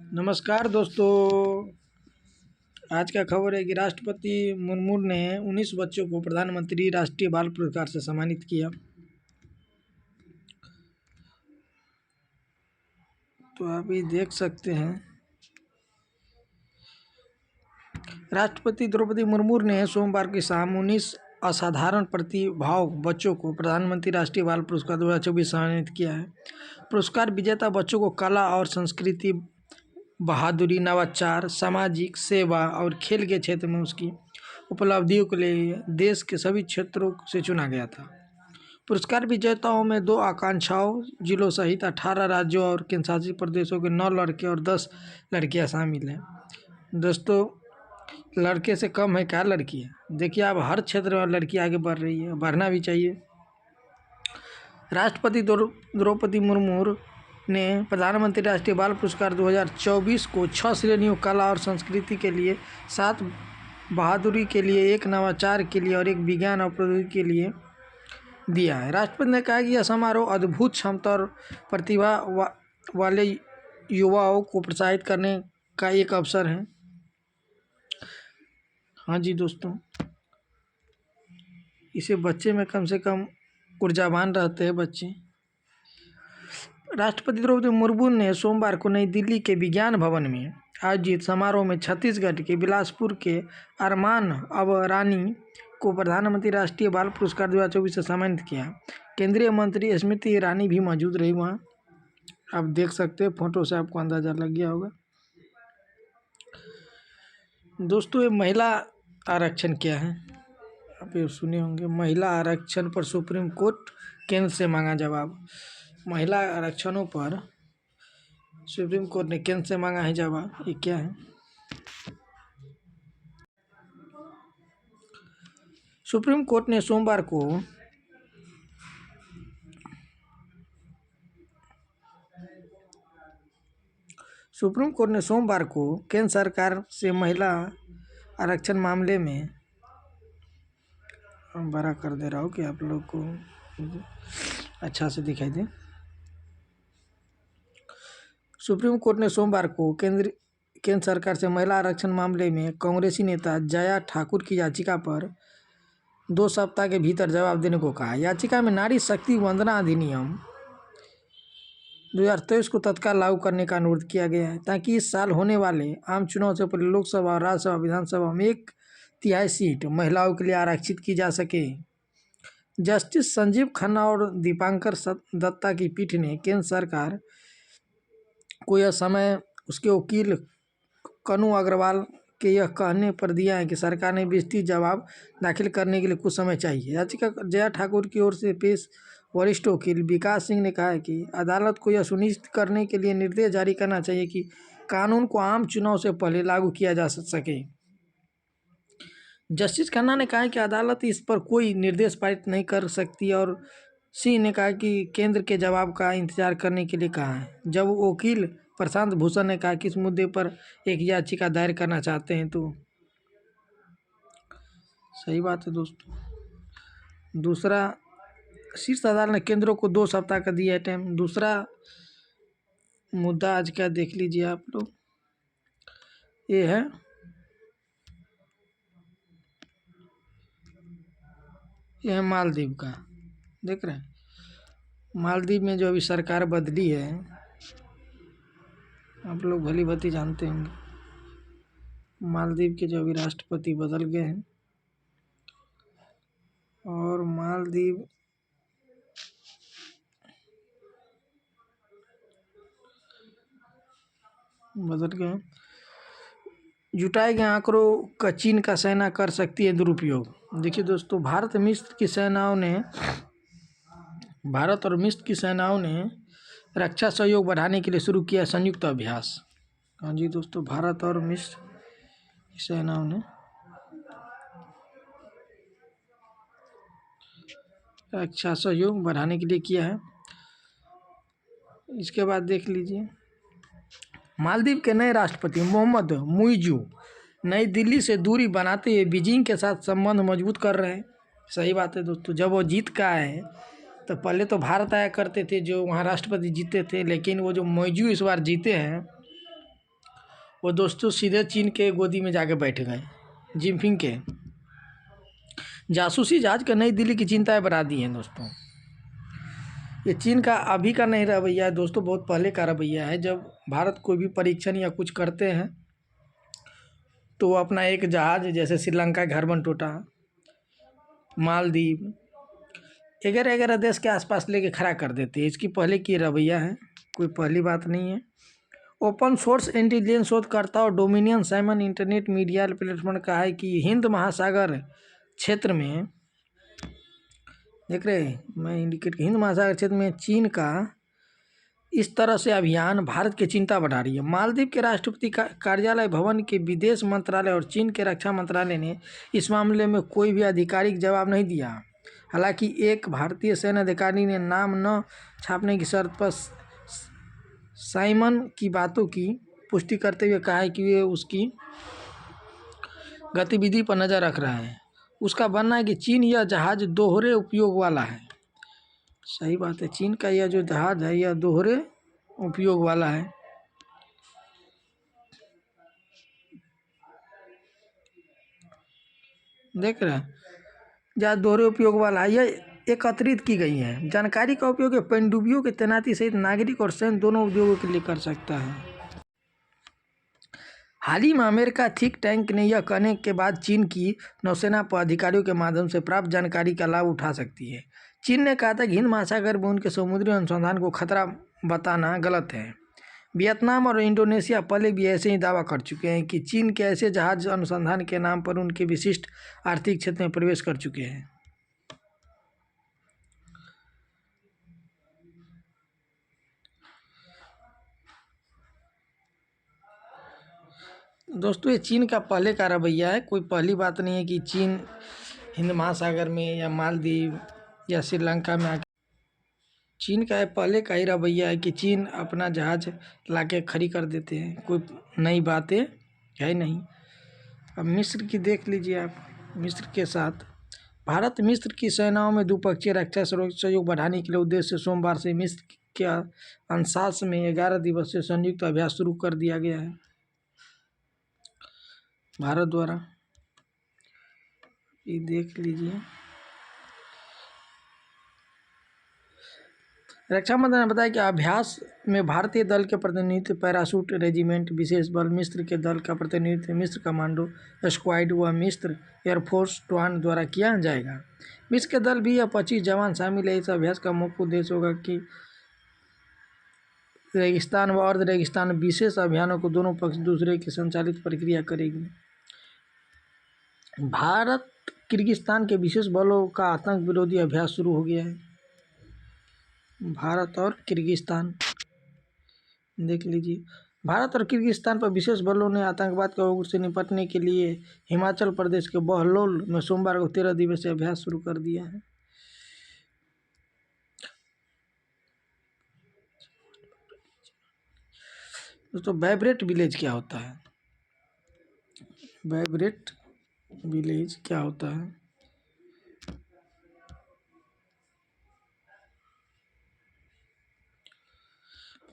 नमस्कार दोस्तों। आज का खबर है कि राष्ट्रपति मुर्मू ने 19 बच्चों को प्रधानमंत्री राष्ट्रीय बाल पुरस्कार से सम्मानित किया। तो आप ये देख सकते हैं, राष्ट्रपति द्रौपदी मुर्मू ने सोमवार की शाम 19 असाधारण प्रतिभाव बच्चों को प्रधानमंत्री राष्ट्रीय बाल पुरस्कार 2024 सम्मानित किया है। पुरस्कार विजेता बच्चों को कला और संस्कृति, बहादुरी, नवाचार, सामाजिक सेवा और खेल के क्षेत्र में उसकी उपलब्धियों के लिए देश के सभी क्षेत्रों से चुना गया था। पुरस्कार विजेताओं में 2 आकांक्षाओं जिलों सहित 18 राज्यों और केंद्रशासित प्रदेशों के 9 लड़के और 10 लड़कियां शामिल हैं। दोस्तों, लड़के से कम है क्या लड़कियां? देखिए, अब हर क्षेत्र में लड़की आगे बढ़ रही है, बढ़ना भी चाहिए। राष्ट्रपति द्रौपदी मुर्मू ने प्रधानमंत्री राष्ट्रीय बाल पुरस्कार 2024 को 6 श्रेणियों, कला और संस्कृति के लिए 7, बहादुरी के लिए 1, नवाचार के लिए और 1 विज्ञान और प्रौद्योगिकी के लिए दिया है। राष्ट्रपति ने कहा कि यह समारोह अद्भुत क्षमता और प्रतिभा वाले युवाओं को प्रोत्साहित करने का एक अवसर है। हाँ जी दोस्तों, इसे बच्चे में कम से कम ऊर्जावान रहते हैं बच्चे। राष्ट्रपति द्रौपदी मुर्मू ने सोमवार को नई दिल्ली के विज्ञान भवन में आयोजित समारोह में छत्तीसगढ़ के बिलासपुर के अरमान अबरानी को प्रधानमंत्री राष्ट्रीय बाल पुरस्कार 2024 से सम्मानित किया। केंद्रीय मंत्री स्मृति ईरानी भी मौजूद रही वहाँ। आप देख सकते हैं, फोटो से आपको अंदाजा लग गया होगा। दोस्तों, ये महिला आरक्षण क्या है आप ये सुने होंगे। महिला आरक्षण पर सुप्रीम कोर्ट केंद्र से मांगा जवाब। महिला आरक्षणों पर सुप्रीम कोर्ट ने केंद्र से मांगा है जवाब। ये क्या है? सुप्रीम कोर्ट ने सोमवार को केंद्र सरकार से महिला आरक्षण मामले में बड़ा कर दे रहा हूँ कि आप लोग को अच्छा से दिखाई दे। सुप्रीम कोर्ट ने सोमवार को केंद्र सरकार से महिला आरक्षण मामले में कांग्रेसी नेता जया ठाकुर की याचिका पर 2 सप्ताह के भीतर जवाब देने को कहा। याचिका में नारी शक्ति वंदना अधिनियम 2023 को तत्काल लागू करने का अनुरोध किया गया है, ताकि इस साल होने वाले आम चुनाव से पहले लोकसभा और राज्यसभा विधानसभा में 1/3 सीट महिलाओं के लिए आरक्षित की जा सके। जस्टिस संजीव खन्ना और दीपांकर दत्ता की पीठ ने केंद्र सरकार को यह समय उसके वकील कनु अग्रवाल के यह कहने पर दिया है कि सरकार ने विस्तृत जवाब दाखिल करने के लिए कुछ समय चाहिए। याचिका जया ठाकुर की ओर से पेश वरिष्ठ वकील विकास सिंह ने कहा है कि अदालत को यह सुनिश्चित करने के लिए निर्देश जारी करना चाहिए कि कानून को आम चुनाव से पहले लागू किया जा सके। जस्टिस खन्ना ने कहा कि अदालत इस पर कोई निर्देश पारित नहीं कर सकती और सिंह ने कहा कि केंद्र के जवाब का इंतजार करने के लिए कहा है। जब वकील प्रशांत भूषण ने कहा कि इस मुद्दे पर एक याचिका दायर करना चाहते हैं, तो सही बात है दोस्तों। दूसरा, शीर्ष अदालत ने केंद्र को 2 सप्ताह का दिया है टाइम। दूसरा मुद्दा आज का देख लीजिए आप लोग। ये है मालदीव का। देख रहे हैं, मालदीव में जो अभी सरकार बदली है, आप लोग भली भांति जानते होंगे। मालदीव के जो अभी राष्ट्रपति बदल गए हैं और मालदीव बदल गए। जुटाए गए आंकड़ों का चीन का सेना कर सकती है दुरुपयोग। देखिए दोस्तों, भारत और मिस्र की सेनाओं ने रक्षा सहयोग बढ़ाने के लिए शुरू किया संयुक्त अभ्यास। हाँ जी दोस्तों, भारत और मिस्र की सेनाओं ने रक्षा सहयोग बढ़ाने के लिए किया है। इसके बाद देख लीजिए, मालदीव के नए राष्ट्रपति मोहम्मद मुइज़ू नई दिल्ली से दूरी बनाते हुए बीजिंग के साथ संबंध मजबूत कर रहे हैं। सही बात है दोस्तों। जब वो जीत का है तो पहले तो भारत आया करते थे, जो वहाँ राष्ट्रपति जीते थे, लेकिन वो जो मुइज़ू इस बार जीते हैं वो दोस्तों सीधे चीन के गोदी में जाके बैठ गए। जिनपिंग के जासूसी जहाज का नई दिल्ली की चिंताएं बढ़ा दी हैं दोस्तों। ये चीन का अभी का नहीं रवैया है दोस्तों, बहुत पहले का रवैया है। जब भारत कोई भी परीक्षण या कुछ करते हैं तो वो अपना एक जहाज, जैसे श्रीलंका घर बनटोटा, मालदीव, 11 देश के आसपास लेके खड़ा कर देते हैं। इसकी पहले की रवैया है, कोई पहली बात नहीं है। ओपन सोर्स इंटेलिजेंस शोधकर्ता और dominion Simon internet media platform का है कि हिंद महासागर क्षेत्र में, देख रहे हैं मैं इंडिकेट, हिंद महासागर क्षेत्र में चीन का इस तरह से अभियान भारत की चिंता बढ़ा रही है। मालदीव के राष्ट्रपति कार्यालय भवन के विदेश मंत्रालय और चीन के रक्षा मंत्रालय ने इस मामले में कोई भी आधिकारिक जवाब नहीं दिया। हालांकि एक भारतीय सैन्य अधिकारी ने नाम न छापने की शर्त पर साइमन की बातों की पुष्टि करते हुए कहा है कि वे उसकी गतिविधि पर नज़र रख रहे हैं। उसका मानना है कि चीन यह जहाज दोहरे उपयोग वाला है। सही बात है, चीन का यह जो जहाज है यह दोहरे उपयोग वाला है। देख रहे हैं, जहाज दोहरे उपयोग वाला है, यह एकत्रित की गई है। जानकारी का उपयोग पनडुब्बियों की तैनाती सहित नागरिक और सैन्य दोनों उद्योगों के लिए कर सकता है। हाल ही में अमेरिका थिंक टैंक ने यह कहने के बाद चीन की नौसेना पर अधिकारियों के माध्यम से प्राप्त जानकारी का लाभ उठा सकती है। चीन ने कहा था कि हिंद महासागर में उनके समुद्री अनुसंधान को खतरा बताना गलत है। वियतनाम और इंडोनेशिया पहले भी ऐसे ही दावा कर चुके हैं कि चीन के ऐसे जहाज अनुसंधान के नाम पर उनके विशिष्ट आर्थिक क्षेत्र में प्रवेश कर चुके हैं। दोस्तों ये चीन का पहले का रवैया है, कोई पहली बात नहीं है कि चीन हिंद महासागर में या मालदीव या श्रीलंका में आके, चीन का पहले का ही रवैया है कि चीन अपना जहाज लाके खड़ी कर देते हैं। कोई नई बातें है नहीं। अब मिस्र की देख लीजिए आप। मिस्र के साथ भारत मिस्र की सेनाओं में द्विपक्षीय रक्षा सहयोग बढ़ाने के लिए उद्देश्य से सोमवार से मिस्र के अंशास में 11 दिवसीय संयुक्त अभ्यास शुरू कर दिया गया है भारत द्वारा। ये देख लीजिए। रक्षा मंत्री ने बताया कि अभ्यास में भारतीय दल के प्रतिनिधित्व पैराशूट रेजिमेंट, विशेष बल मिस्र के दल का प्रतिनिधित्व मिस्र कमांडो स्क्वाड व मिस्र एयरफोर्स टॉन द्वारा किया जाएगा। मिस्र के दल भी यह 25 जवान शामिल है। इस अभ्यास का मुख्य उद्देश्य होगा कि रेगिस्तान व अर्ध रेगिस्तान विशेष अभियानों को दोनों पक्ष दूसरे की संचालित प्रक्रिया करेगी। भारत किर्गिस्तान के विशेष बलों का आतंक विरोधी अभ्यास शुरू हो गया है। भारत और किर्गिस्तान देख लीजिए। भारत और किर्गिस्तान पर विशेष बलों ने आतंकवाद के उग्र से निपटने के लिए हिमाचल प्रदेश के बहलोल में सोमवार को 13 दिवसीय अभ्यास शुरू कर दिया है। दोस्तों वाइब्रेट विलेज क्या होता है? वाइब्रेट विलेज क्या होता है?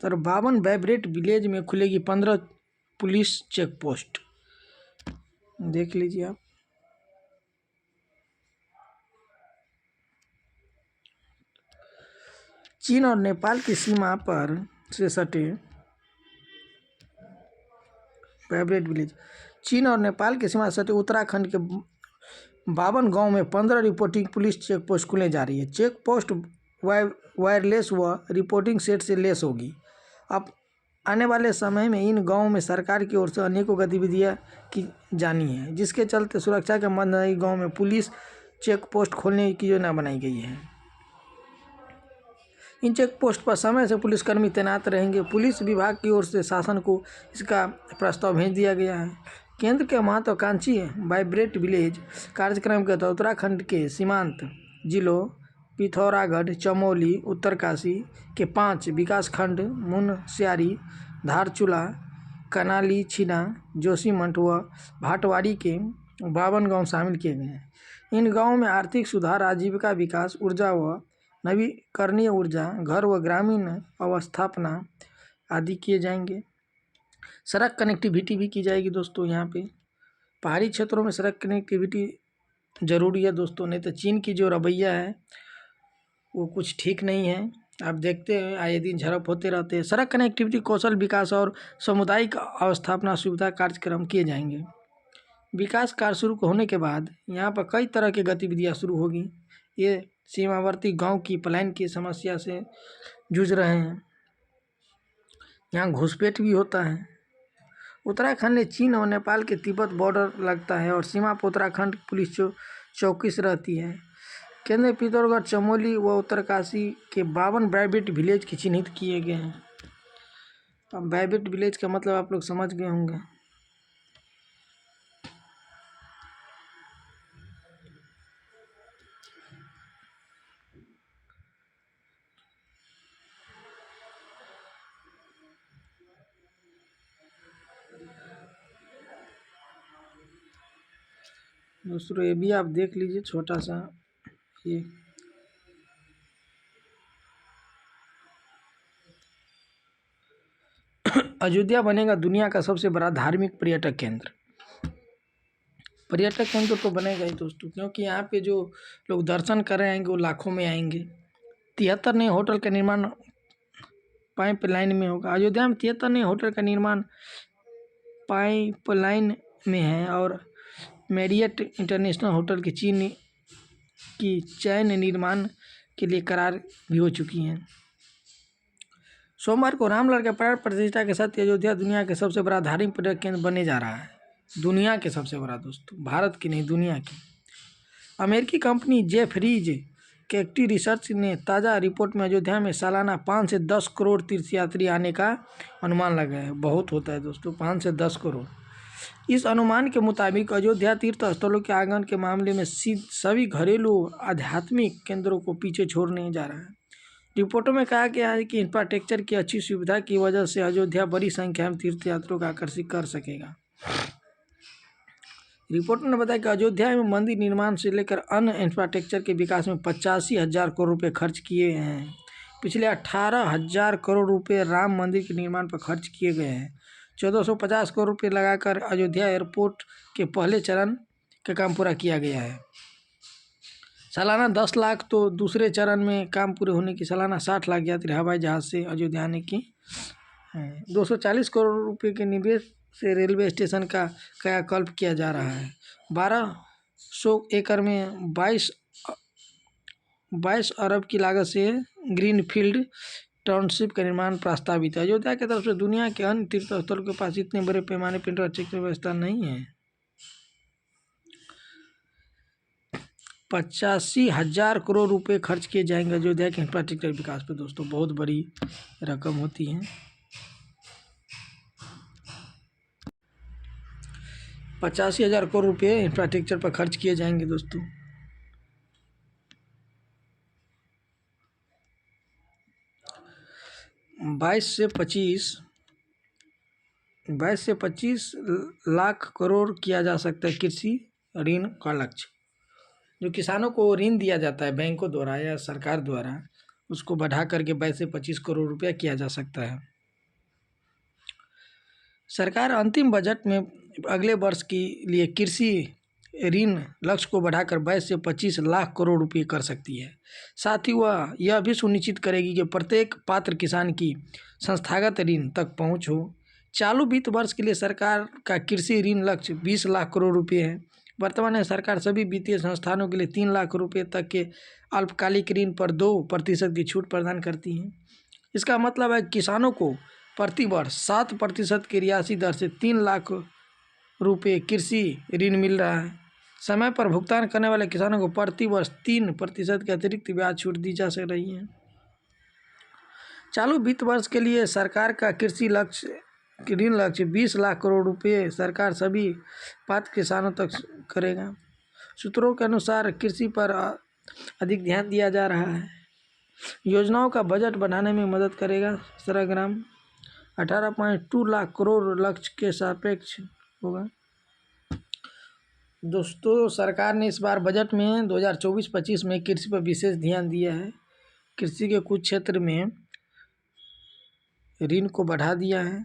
सर 52 वाइब्रेट विलेज में खुलेगी 15 पुलिस चेक पोस्ट। देख लीजिए आप। चीन और नेपाल की सीमा पर से सटे वाइब्रेट विलेज, चीन और नेपाल की सीमा से सटे उत्तराखंड के 52 गांव में 15 रिपोर्टिंग पुलिस चेक पोस्ट खुलने जा रही है। चेक पोस्ट वायरलेस व रिपोर्टिंग सेट से लेस होगी। अब आने वाले समय में इन गांवों में सरकार की ओर से अनेकों गतिविधियां की जानी है, जिसके चलते सुरक्षा के मद्देनजर गांव में पुलिस चेक पोस्ट खोलने की योजना बनाई गई है। इन चेक पोस्ट पर समय से पुलिसकर्मी तैनात रहेंगे। पुलिस विभाग की ओर से शासन को इसका प्रस्ताव भेज दिया गया है। केंद्र के महत्वाकांक्षी वाइब्रेट विलेज कार्यक्रम के तहत उत्तराखंड के सीमांत जिलों पिथौरागढ़, चमोली, उत्तरकाशी के 5 विकासखंड मुनस्यारी, धारचूला, कनाली, छिना, जोशीमठ व भाटवाड़ी के 52 गाँव शामिल किए गए हैं। इन गाँवों में आर्थिक सुधार, आजीविका विकास, ऊर्जा व नवीकरणीय ऊर्जा, घर व ग्रामीण अवस्थापना आदि किए जाएंगे। सड़क कनेक्टिविटी भी की जाएगी दोस्तों। यहाँ पे पहाड़ी क्षेत्रों में सड़क कनेक्टिविटी ज़रूरी है दोस्तों, नहीं तो चीन की जो रवैया है वो कुछ ठीक नहीं है। आप देखते हैं आए दिन झड़प होते रहते हैं। सड़क कनेक्टिविटी, कौशल विकास और सामुदायिक अवस्थापना सुविधा कार्यक्रम किए जाएंगे। विकास कार्य शुरू होने के बाद यहाँ पर कई तरह की गतिविधियाँ शुरू होगी। ये सीमावर्ती गांव की पलायन की समस्या से जूझ रहे हैं। यहाँ घुसपैठ भी होता है। उत्तराखंड में चीन और नेपाल के तिब्बत बॉर्डर लगता है और सीमा पर उत्तराखंड पुलिस चौकस रहती है। केंद्र पिथौरागढ़, चमोली व उत्तरकाशी के 52 प्राइवेट विलेज की चिन्हित किए गए हैं। अब प्राइवेट विलेज का मतलब आप लोग समझ गए होंगे। दूसरों ये भी आप देख लीजिए, छोटा सा ये अयोध्या बनेगा दुनिया का सबसे बड़ा धार्मिक पर्यटक केंद्र। पर्यटक केंद्र तो बनेगा ही दोस्तों, क्योंकि यहाँ पे जो लोग दर्शन कर रहे आएंगे वो लाखों में आएंगे। 73 नए होटल का निर्माण पाइपलाइन में होगा। अयोध्या में 73 नए होटल का निर्माण पाइपलाइन में है और मैरियट इंटरनेशनल होटल की चीन की चयन निर्माण के लिए करार भी हो चुकी हैं। सोमवार को रामलला के प्राण प्रतिष्ठा के साथ अयोध्या दुनिया के सबसे बड़ा धार्मिक पर्यटक केंद्र बनने जा रहा है। दुनिया के सबसे बड़ा दोस्तों, भारत की नहीं दुनिया की। अमेरिकी कंपनी जेफरीज कैक्टी रिसर्च ने ताज़ा रिपोर्ट में अयोध्या में सालाना 5 से 10 करोड़ तीर्थयात्री आने का अनुमान लगाया है। बहुत होता है दोस्तों, 5 से 10 करोड़। इस अनुमान के मुताबिक अयोध्या तीर्थ स्थलों के आगमन के मामले में सभी घरेलू आध्यात्मिक केंद्रों को पीछे छोड़ने जा रहा है। रिपोर्टों में कहा गया है कि इंफ्रास्ट्रक्चर की अच्छी सुविधा की वजह से अयोध्या बड़ी संख्या में तीर्थयात्रियों को आकर्षित कर सकेगा। रिपोर्टों ने बताया कि अयोध्या में मंदिर निर्माण से लेकर अन्य इंफ्रास्ट्रक्चर के विकास में 85,000 करोड़ रुपये खर्च किए हैं। पिछले 18,000 करोड़ रुपये राम मंदिर के निर्माण पर खर्च किए गए हैं। 1,450 करोड़ रुपये लगाकर अयोध्या एयरपोर्ट के पहले चरण का काम पूरा किया गया है। सालाना 10 लाख तो दूसरे चरण में काम पूरे होने की सालाना 60 लाख यात्री हवाई जहाज़ से अयोध्या आने की है। 240 करोड़ रुपये के निवेश से रेलवे स्टेशन का कायाकल्प किया जा रहा है। 1200 एकड़ में 22 अरब की लागत से ग्रीनफील्ड टाउनशिप का निर्माण प्रस्तावित है। अयोध्या की तरफ से दुनिया के अन्य तीर्थ स्थलों के पास इतने बड़े पैमाने पर इंफ्रास्ट्रक्चर व्यवस्था नहीं है। 85,000 करोड़ रुपए खर्च किए जाएंगे अयोध्या के इंफ्रास्ट्रक्चर विकास पर दोस्तों, बहुत बड़ी रकम होती है। 85,000 करोड़ रुपए इंफ्रास्ट्रक्चर पर खर्च किए जाएंगे दोस्तों। बाईस से पच्चीस लाख करोड़ किया जा सकता है कृषि ऋण का लक्ष्य। जो किसानों को ऋण दिया जाता है बैंकों द्वारा या सरकार द्वारा, उसको बढ़ा करके 22 से 25 करोड़ रुपया किया जा सकता है। सरकार अंतिम बजट में अगले वर्ष के लिए कृषि ऋण लक्ष्य को बढ़ाकर 22 से 25 लाख करोड़ रुपये कर सकती है। साथ ही वह यह भी सुनिश्चित करेगी कि प्रत्येक पात्र किसान की संस्थागत ऋण तक पहुंच हो। चालू वित्त वर्ष के लिए सरकार का कृषि ऋण लक्ष्य 20 लाख करोड़ रुपये है। वर्तमान में सरकार सभी वित्तीय संस्थानों के लिए 3 लाख रुपये तक के अल्पकालिक ऋण पर 2% की छूट प्रदान करती हैं। इसका मतलब है किसानों को प्रति वर्ष 7% की रियायती दर से 3 लाख रुपये कृषि ऋण मिल रहा है। समय पर भुगतान करने वाले किसानों को प्रति वर्ष 3% की अतिरिक्त ब्याज छूट दी जा सक रही है। चालू वित्त वर्ष के लिए सरकार का कृषि ऋण लक्ष्य 20 लाख करोड़ रुपये सरकार सभी पात्र किसानों तक करेगा। सूत्रों के अनुसार कृषि पर अधिक ध्यान दिया जा रहा है। योजनाओं का बजट बढ़ाने में मदद करेगा। सरग्राम 18.2 लाख करोड़ लक्ष्य के सापेक्ष होगा। दोस्तों, सरकार ने इस बार बजट में 2024-25 में कृषि पर विशेष ध्यान दिया है। कृषि के कुछ क्षेत्र में ऋण को बढ़ा दिया है।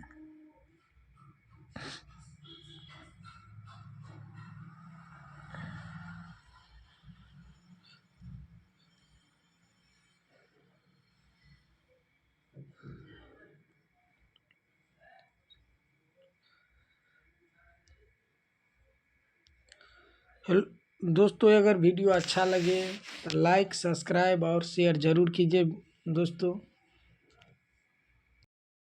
हेलो दोस्तों, अगर वीडियो अच्छा लगे तो लाइक, सब्सक्राइब और शेयर ज़रूर कीजिए दोस्तों।